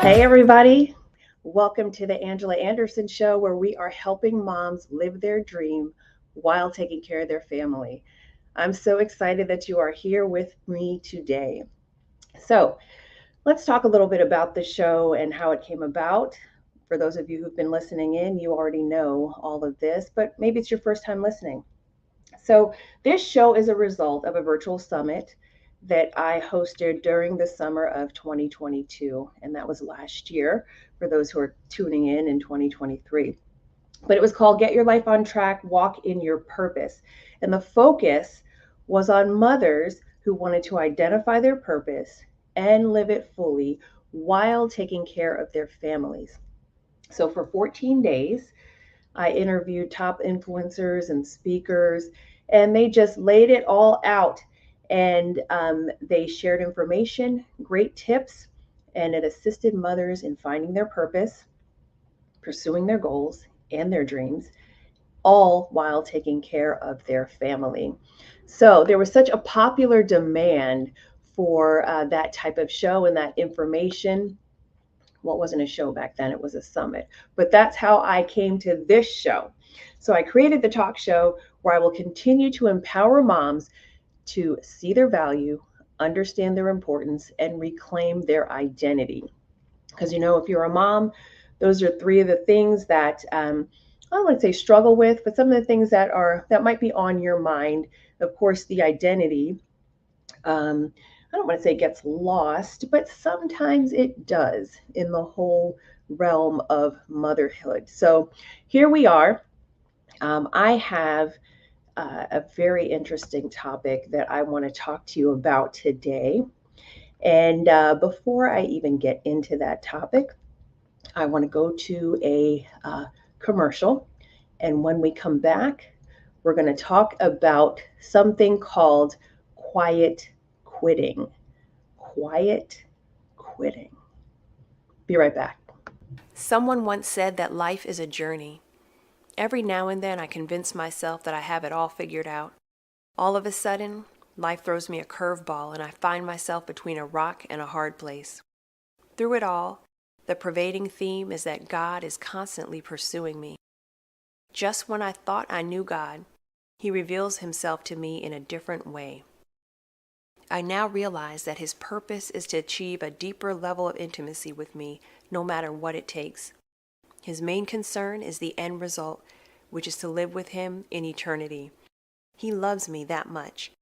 Hey, everybody. Welcome to the Angela Anderson Show, where we are helping moms live their dream while taking care of their family. I'm so excited that you are here with me today. So, let's talk a little bit about the show and how it came about. For those of you who've been listening in, you already know all of this, but maybe it's your first time listening. So, this show is a result of a virtual summit that I hosted during the summer of 2022, and that was last year for those who are tuning in 2023. But it was called Get Your Life on Track, Walk in Your Purpose. And the focus was on mothers who wanted to identify their purpose and live it fully while taking care of their families. So, for 14 days, I interviewed top influencers and speakers, and they just laid it all out. And they shared information, great tips, and it assisted mothers in finding their purpose, pursuing their goals and their dreams, all while taking care of their family. So there was such a popular demand for that type of show and that information. Well, it wasn't a show back then, it was a summit. But that's how I came to this show. So I created the talk show where I will continue to empower moms to see their value, understand their importance, and reclaim their identity. Because, if you're a mom, those are three of the things that I don't like to say struggle with, but some of the things that might be on your mind. Of course, the identity. I don't want to say it gets lost, but sometimes it does in the whole realm of motherhood. So here we are. I have a very interesting topic that I want to talk to you about today. And before I even get into that topic, I want to go to a commercial. And when we come back, we're going to talk about something called quiet quitting. Quiet quitting. Be right back. Someone once said that life is a journey. Every now and then I convince myself that I have it all figured out. All of a sudden, life throws me a curveball and I find myself between a rock and a hard place. Through it all, the pervading theme is that God is constantly pursuing me. Just when I thought I knew God, He reveals Himself to me in a different way. I now realize that His purpose is to achieve a deeper level of intimacy with me, no matter what it takes. His main concern is the end result, which is to live with Him in eternity. He loves me that much,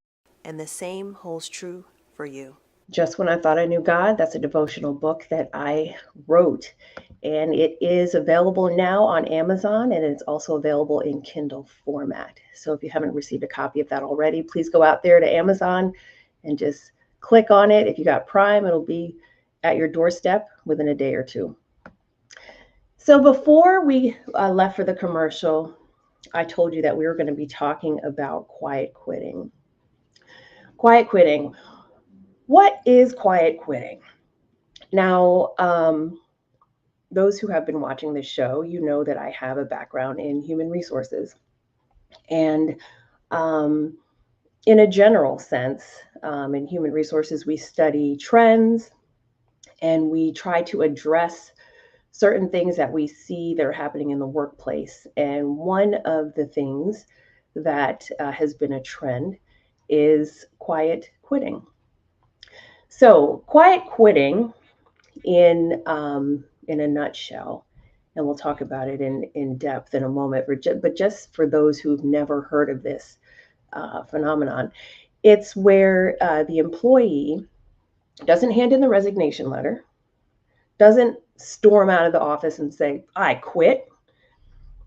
and the same holds true for you. Just When I Thought I Knew God, that's a devotional book that I wrote. And it is available now on Amazon, and it's also available in Kindle format. So if you haven't received a copy of that already, please go out there to Amazon and just click on it. If you got Prime, it'll be at your doorstep within a day or two. So before we left for the commercial, I told you that we were going to be talking about quiet quitting. Quiet quitting. What is quiet quitting? Now, those who have been watching this show, you know that I have a background in human resources. And in a general sense, in human resources, we study trends and we try to address certain things that we see that are happening in the workplace. And one of the things that has been a trend is quiet quitting. So, quiet quitting, in a nutshell, and we'll talk about it in depth in a moment. But just for those who've never heard of this phenomenon, it's where the employee doesn't hand in the resignation letter, doesn't storm out of the office and say, I quit,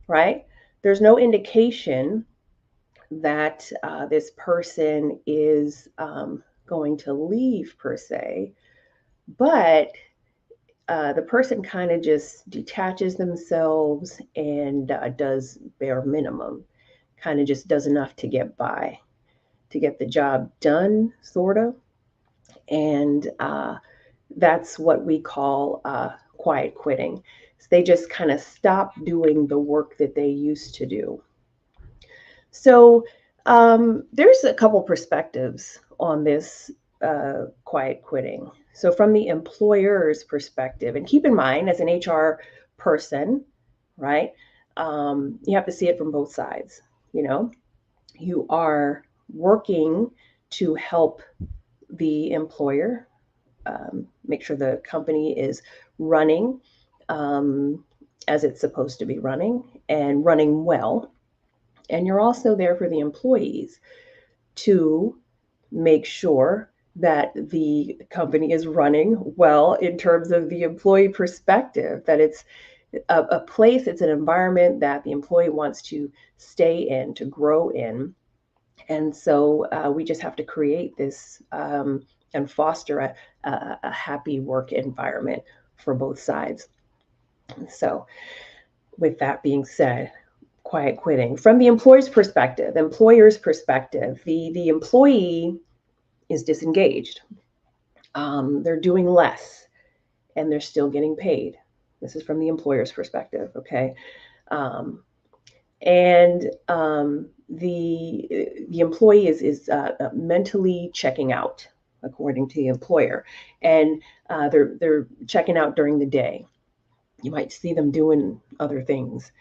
right? There's no indication that this person is going to leave per se, but the person kind of just detaches themselves and does bare minimum, kind of just does enough to get by, to get the job done, sort of. And that's what we call quiet quitting. So they just kind of stop doing the work that they used to do. So there's a couple perspectives on this quiet quitting. So, from the employer's perspective, and keep in mind, as an HR person, right, you have to see it from both sides. You know, you are working to help the employer make sure the company is running um, as it's supposed to be running and running well. And you're also there for the employees to make sure that the company is running well in terms of the employee perspective, that it's a place, it's an environment that the employee wants to stay in, to grow in. And so we just have to create this and foster a happy work environment for both sides. So, with that being said, quiet quitting from the employer's perspective, the employee is disengaged. They're doing less and they're still getting paid. This is from the employer's perspective, okay? Um, and the employee is mentally checking out, according to the employer, and they're checking out during the day. You might see them doing other things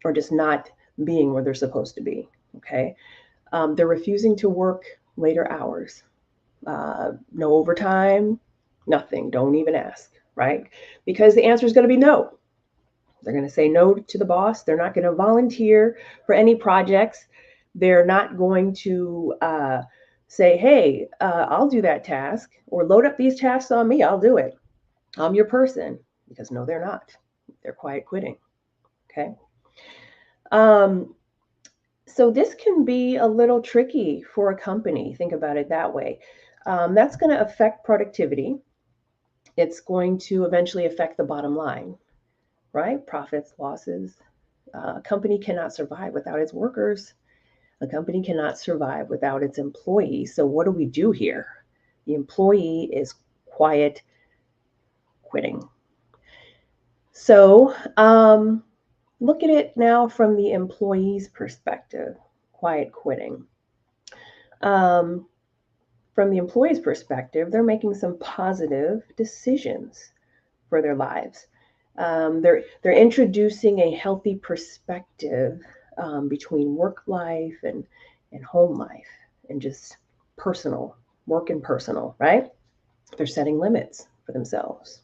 or just not being where they're supposed to be. Okay, they're refusing to work later hours, no overtime, nothing. Don't even ask, right? Because the answer is going to be no. They're going to say no to the boss. They're not going to volunteer for any projects. They're not going to say, hey, I'll do that task or load up these tasks on me. I'll do it. I'm your person. Because no, they're not. They're quiet quitting. Okay. Um, so this can be a little tricky for a company. Think about it that way. That's going to affect productivity. It's going to eventually affect the bottom line, right? Profits, losses. A company cannot survive without its workers. A company cannot survive without its employees. So, what do we do here? The employee is quiet quitting. So, look at it now from the employee's perspective, quiet quitting. Um, from the employee's perspective, they're making some positive decisions for their lives. They're introducing a healthy perspective between work life and home life and just personal work and personal, right? They're setting limits for themselves.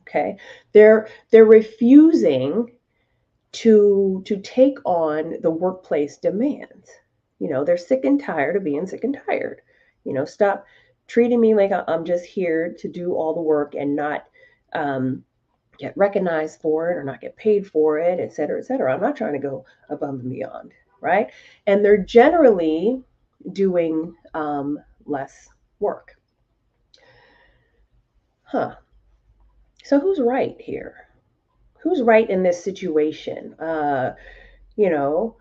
Okay, they're refusing to take on the workplace demands. You know, they're sick and tired of being sick and tired. You know, stop treating me like I'm just here to do all the work and not get recognized for it or not get paid for it, et cetera, et cetera. I'm not trying to go above and beyond, right? And they're generally doing less work. Huh. So who's right here? Who's right in this situation? You know,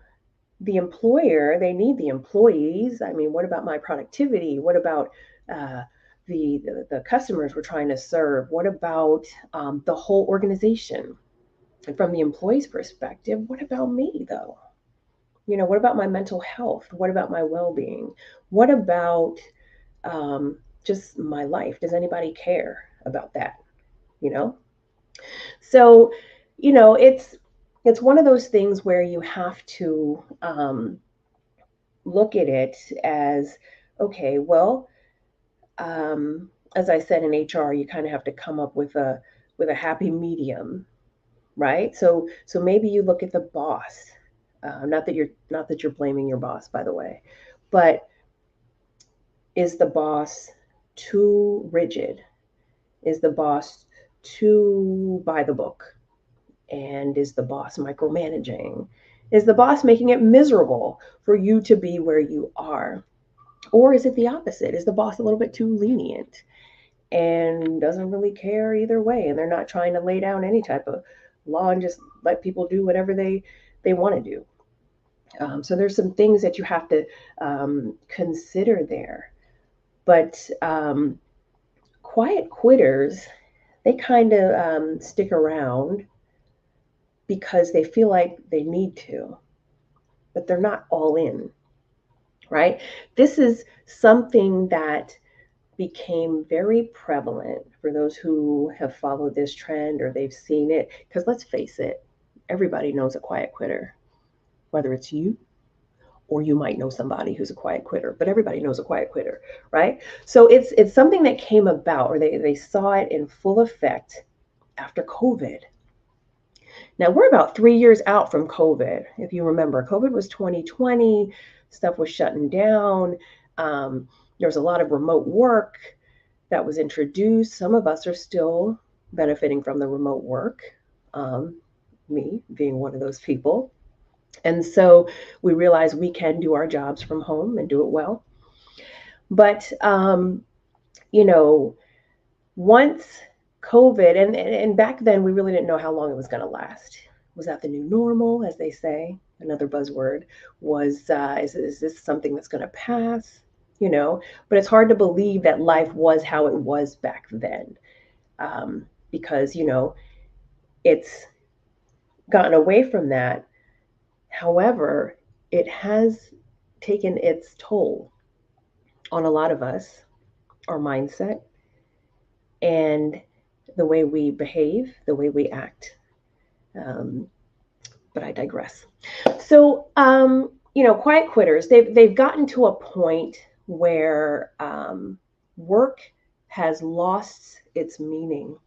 the employer, they need the employees. I mean, what about my productivity? What about uh, the customers we're trying to serve? What about the whole organization? And from the employee's perspective, what about me though? You know, what about my mental health? What about my well-being? What about just my life? Does anybody care about that? You know, so it's one of those things where you have to look at it as okay, well, as I said in HR, you kind of have to come up with a happy medium, right? So maybe you look at the boss. Not that you're blaming your boss, by the way, but is the boss too rigid? Is the boss too by the book? And is the boss micromanaging? Is the boss making it miserable for you to be where you are? Or is it the opposite? Is the boss a little bit too lenient and doesn't really care either way? And they're not trying to lay down any type of law and just let people do whatever they want to do. So there's some things that you have to consider there. But quiet quitters, they kind of stick around because they feel like they need to, but they're not all in, right? This is something that became very prevalent for those who have followed this trend or they've seen it. Because let's face it, everybody knows a quiet quitter, whether it's you or you might know somebody who's a quiet quitter, but everybody knows a quiet quitter, right? So it's something that came about, or they saw it in full effect after COVID. Now we're about 3 years out from COVID. If you remember, COVID was 2020, stuff was shutting down. There was a lot of remote work that was introduced. Some of us are still benefiting from the remote work, me being one of those people. And so we realize we can do our jobs from home and do it well. But, you know, once COVID, and back then we really didn't know how long it was going to last. Was that the new normal, as they say? Another buzzword was, is this something that's going to pass? You know, but it's hard to believe that life was how it was back then, because, you know, it's gotten away from that. However, it has taken its toll on a lot of us, our mindset, and the way we behave, the way we act. Um, but I digress. So, you know, quiet quitters, they've gotten to a point where work has lost its meaning.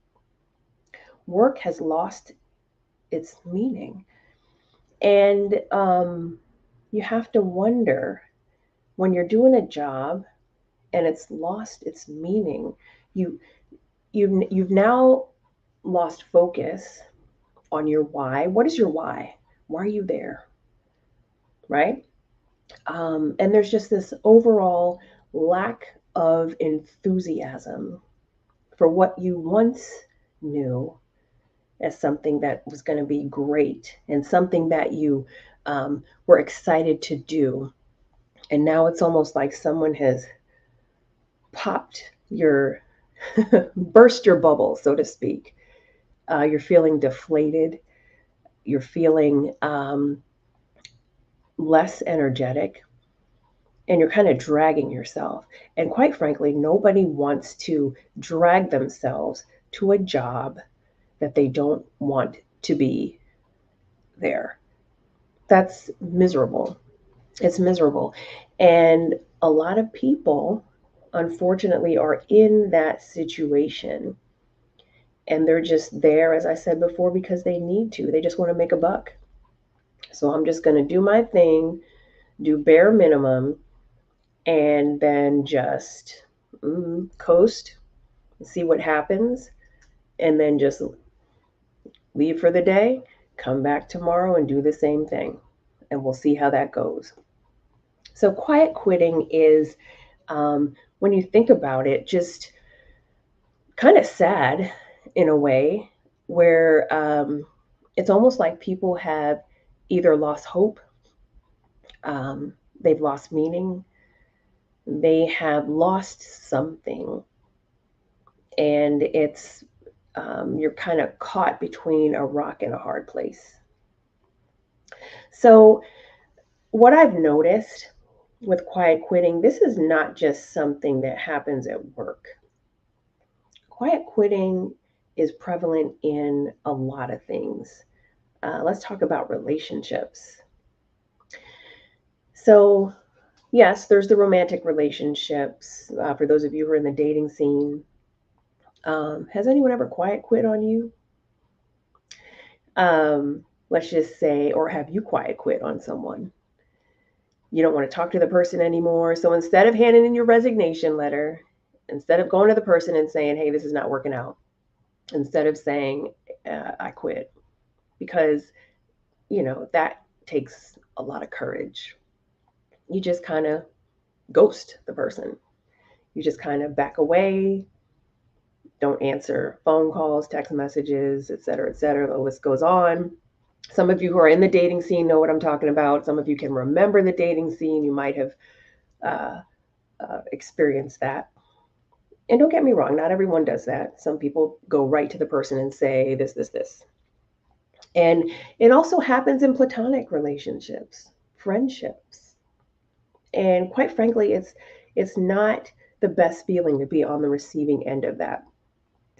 Work has lost its meaning. And you have to wonder when you're doing a job and it's lost its meaning, you you've now lost focus on your why. What is your why? Why are you there? Right? And there's just this overall lack of enthusiasm for what you once knew as something that was going to be great and something that you were excited to do. And now it's almost like someone has popped your, burst your bubble, so to speak. You're feeling deflated. You're feeling less energetic, and you're kind of dragging yourself. And quite frankly, nobody wants to drag themselves to a job that they don't want to be there. That's miserable. It's miserable. And a lot of people, unfortunately, are in that situation. And they're just there, as I said before, because they need to. They just want to make a buck. So I'm just going to do my thing, do bare minimum, and then just coast, see what happens, and then just leave for the day, come back tomorrow and do the same thing. And we'll see how that goes. So, quiet quitting is, when you think about it, just kind of sad in a way where it's almost like people have either lost hope, they've lost meaning, they have lost something, and it's you're kind of caught between a rock and a hard place. So, what I've noticed with quiet quitting, this is not just something that happens at work. Quiet quitting is prevalent in a lot of things. Let's talk about relationships. So, yes, there's the romantic relationships. For those of you who are in the dating scene, has anyone ever quiet quit on you? Let's just say, or have you quiet quit on someone? You don't want to talk to the person anymore. So instead of handing in your resignation letter, instead of going to the person and saying, hey, this is not working out, instead of saying, I quit, because, you know, that takes a lot of courage. You just kind of ghost the person. You just kind of back away, don't answer phone calls, text messages, et cetera, et cetera. The list goes on. Some of you who are in the dating scene know what I'm talking about. Some of you can remember the dating scene. You might have uh, experienced that. And don't get me wrong, not everyone does that. Some people go right to the person and say this, this, this. And it also happens in platonic relationships, friendships. And quite frankly, it's not the best feeling to be on the receiving end of that,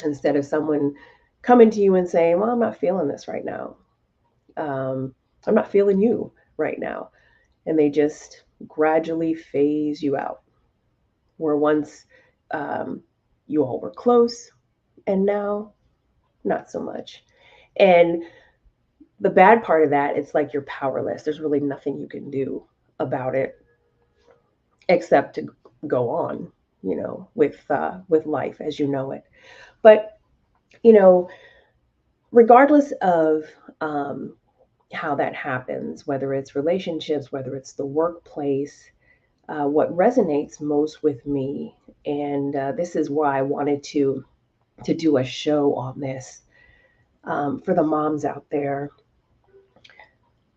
instead of someone coming to you and saying, well, I'm not feeling this right now. I'm not feeling you right now. And they just gradually phase you out. Where once um, you all were close, and now not so much. And the bad part of that, it's like you're powerless. There's really nothing you can do about it except to go on, with life as you know it. But you know, regardless of how that happens, whether it's relationships, whether it's the workplace, what resonates most with me, and this is why I wanted to do a show on this, for the moms out there.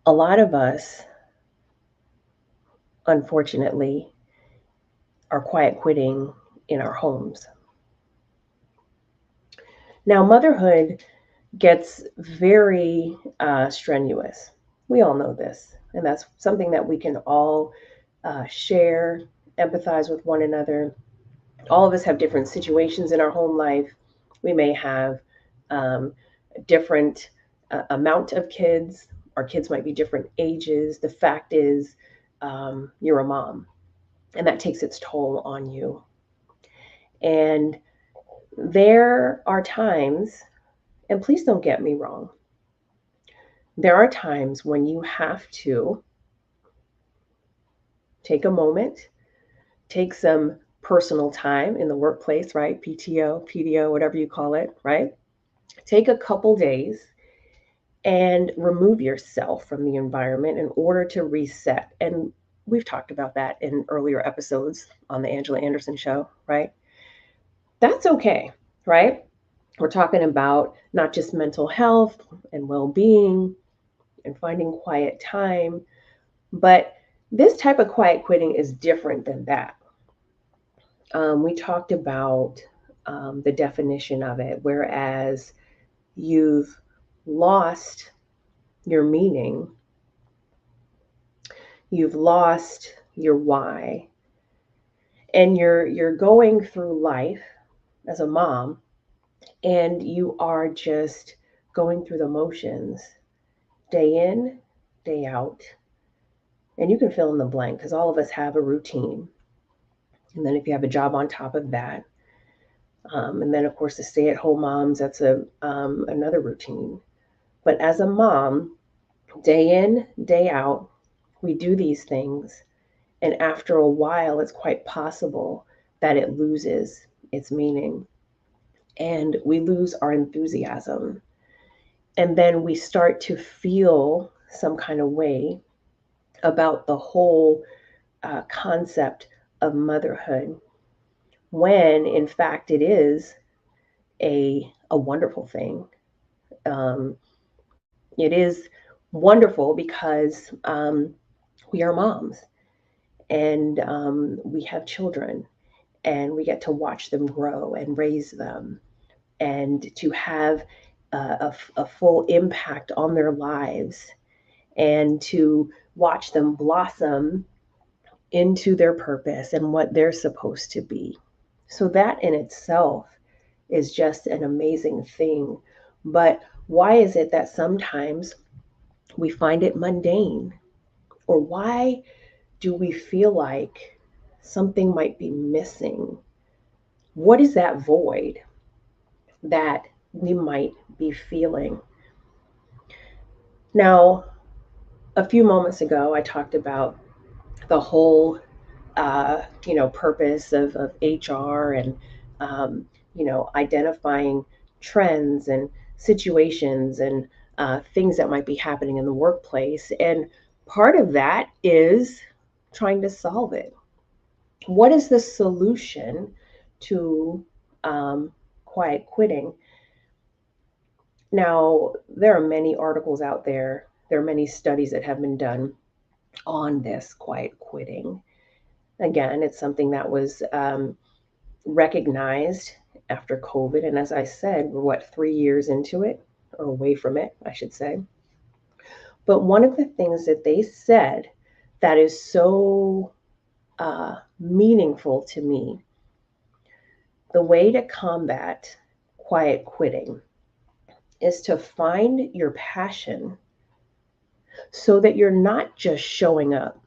A lot of us, unfortunately, are quiet quitting in our homes. Now, motherhood gets very strenuous. We all know this, and that's something that we can all share, empathize with one another. All of us have different situations in our home life. We may have um, different amount of kids. Our kids might be different ages. The fact is, you're a mom, and that takes its toll on you. And there are times, and please don't get me wrong, there are times when you have to take a moment, take some personal time in the workplace, right? PTO, PDO, whatever you call it, right? Take a couple days and remove yourself from the environment in order to reset. And we've talked about that in earlier episodes on the Angela Anderson show, right? That's okay, right? We're talking about not just mental health and well being and finding quiet time, but this type of quiet quitting is different than that. We talked about the definition of it, whereas you've lost your meaning, you've lost your why, and you're going through life as a mom, and you are just going through the motions, day in, day out. And you can fill in the blank because all of us have a routine. And then if you have a job on top of that, and then of course the stay-at-home moms, that's a another routine. But as a mom, day in, day out, we do these things, and after a while, it's quite possible that it loses its meaning, and we lose our enthusiasm, and then we start to feel some kind of way about the whole concept of motherhood, when in fact it is a wonderful thing. Um, it is wonderful because we are moms, and we have children, and we get to watch them grow and raise them, and to have a full impact on their lives, and to watch them blossom into their purpose and what they're supposed to be. So, that in itself is just an amazing thing. But why is it that sometimes we find it mundane? Or why do we feel like something might be missing? What is that void that we might be feeling? Now, a few moments ago, I talked about the whole, purpose of HR, and, identifying trends and situations, and things that might be happening in the workplace. And part of that is trying to solve it. What is the solution to quiet quitting? Now, there are many articles out there, there are many studies that have been done on this quiet quitting. Again, it's something that was recognized after COVID. And as I said, we're what, 3 years into it, or away from it, I should say. But one of the things that they said that is so meaningful to me The way to combat quiet quitting is to find your passion so that you're not just showing up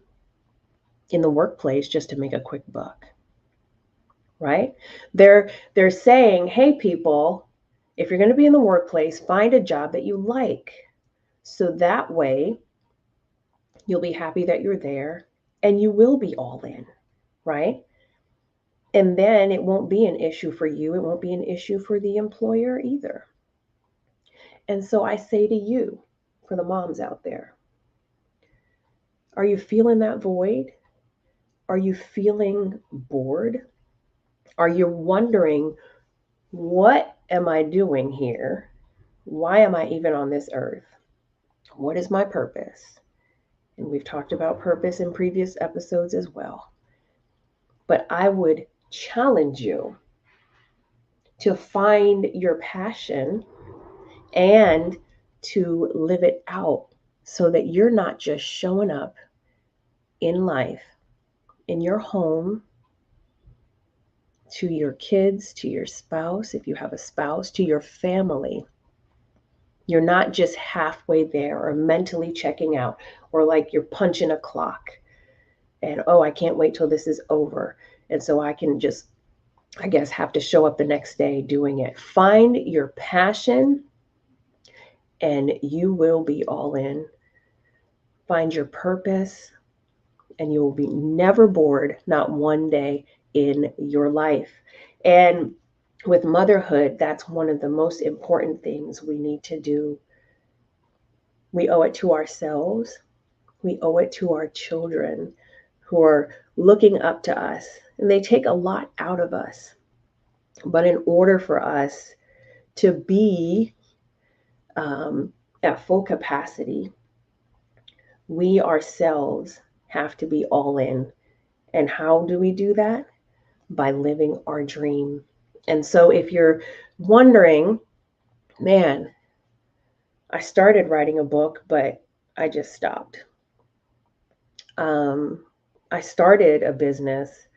in the workplace just to make a quick buck, right? They're saying, "Hey people, if you're going to be in the workplace, find a job that you like." So that way you'll be happy that you're there and you will be all in, right? And then it won't be an issue for you. It won't be an issue for the employer either. And so I say to you, for the moms out there, are you feeling that void? Are you feeling bored? Are you wondering, what am I doing here? Why am I even on this earth? What is my purpose? And we've talked about purpose in previous episodes as well. But I would challenge you to find your passion and to live it out so that you're not just showing up in life, in your home, to your kids, to your spouse, if you have a spouse, to your family. You're not just halfway there or mentally checking out or like you're punching a clock and, oh, I can't wait till this is over. And so I can just, I guess, have to show up the next day doing it. Find your passion and you will be all in. Find your purpose and you will be never bored, not one day in your life. And with motherhood, that's one of the most important things we need to do. We owe it to ourselves. We owe it to our children who are looking up to us. And they take a lot out of us. But in order for us to be at full capacity, we ourselves have to be all in. And how do we do that? By living our dream. And so if you're wondering, man, I started writing a book, but I just stopped. I started a business,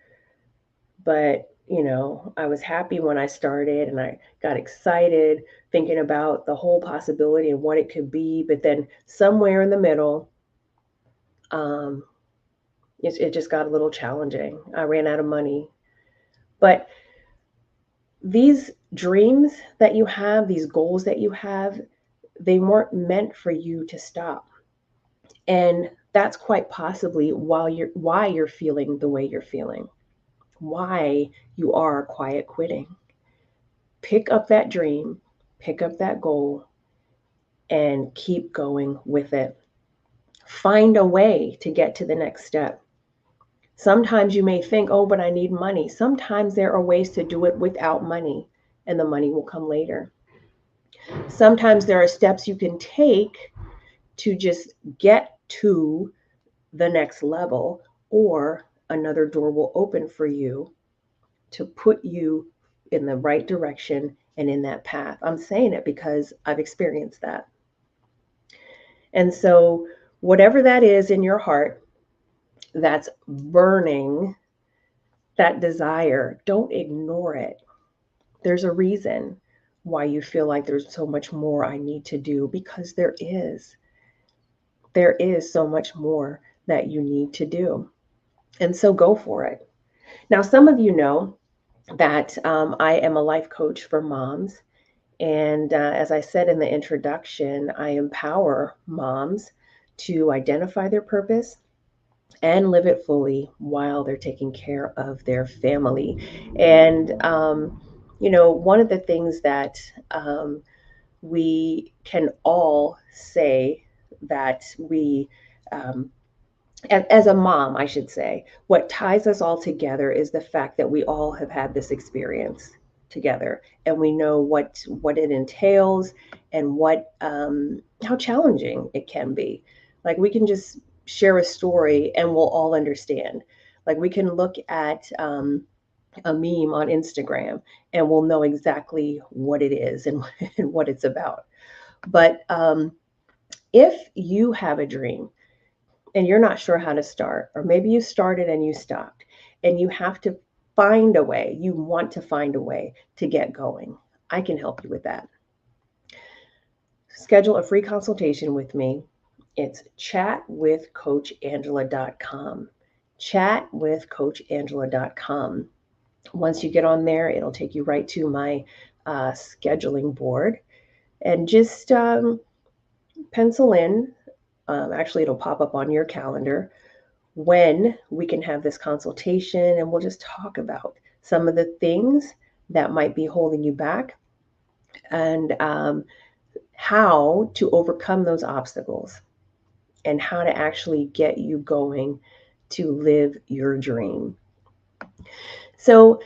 but I was happy when I started and I got excited thinking about the whole possibility and what it could be. But then somewhere in the middle, um, it just got a little challenging. I ran out of money. But these dreams that you have, these goals that you have, they weren't meant for you to stop. And that's quite possibly why you're feeling the way you're feeling, why you are quiet quitting. Pick up that dream, pick up that goal, and keep going with it. Find a way to get to the next step. Sometimes you may think, oh, but I need money. Sometimes there are ways to do it without money, and the money will come later. Sometimes there are steps you can take to just get to the next level, or another door will open for you to put you in the right direction and in that path. I'm saying it because I've experienced that. And so, whatever that is in your heart that's burning that desire, don't ignore it. There's a reason why you feel like there's so much more I need to do, because there is. There is so much more that you need to do. And so go for it. Now, some of you know that I am a life coach for moms. And as I said in the introduction, I empower moms to identify their purpose and live it fully while they're taking care of their family. And, one of the things that we can all say that we, as a mom, I should say, what ties us all together is the fact that we all have had this experience together, and we know what it entails and what how challenging it can be. Like, we can just share a story and we'll all understand. Like, we can look at a meme on Instagram and we'll know exactly what it is and, and what it's about. But if you have a dream and you're not sure how to start, or maybe you started and you stopped, and you have to find a way, you want to find a way to get going, I can help you with that. Schedule a free consultation with me. It's chatwithcoachangela.com. Chatwithcoachangela.com. Once you get on there, it'll take you right to my scheduling board. And just pencil in, actually, it'll pop up on your calendar when we can have this consultation, and we'll just talk about some of the things that might be holding you back and how to overcome those obstacles and how to actually get you going to live your dream. So,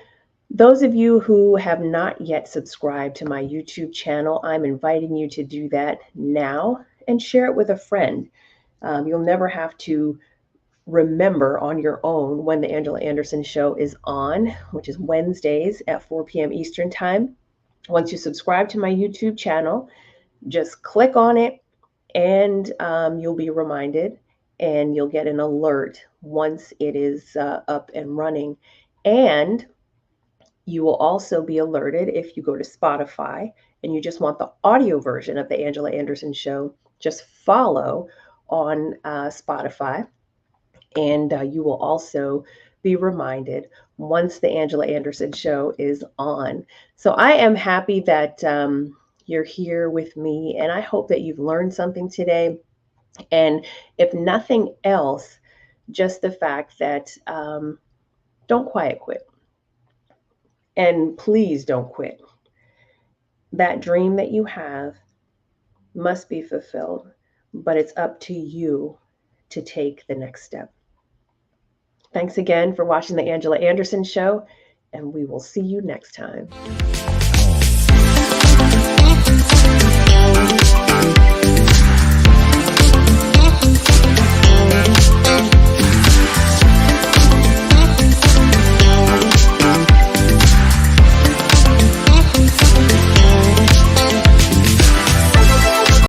those of you who have not yet subscribed to my YouTube channel, I'm inviting you to do that now and share it with a friend. You'll never have to remember on your own when the Angela Anderson Show is on, which is Wednesdays at 4 p.m. Eastern Time. Once you subscribe to my YouTube channel, just click on it and you'll be reminded, and you'll get an alert once it is up and running. And you will also be alerted if you go to Spotify and you just want the audio version of the Angela Anderson Show. Just follow on Spotify, and you will also be reminded once the Angela Anderson Show is on. So I am happy that you're here with me, and I hope that you've learned something today. And if nothing else, just the fact that don't quiet quit. And please don't quit. That dream that you have must be fulfilled, but it's up to you to take the next step. Thanks again for watching the Angela Anderson Show, and we will see you next time.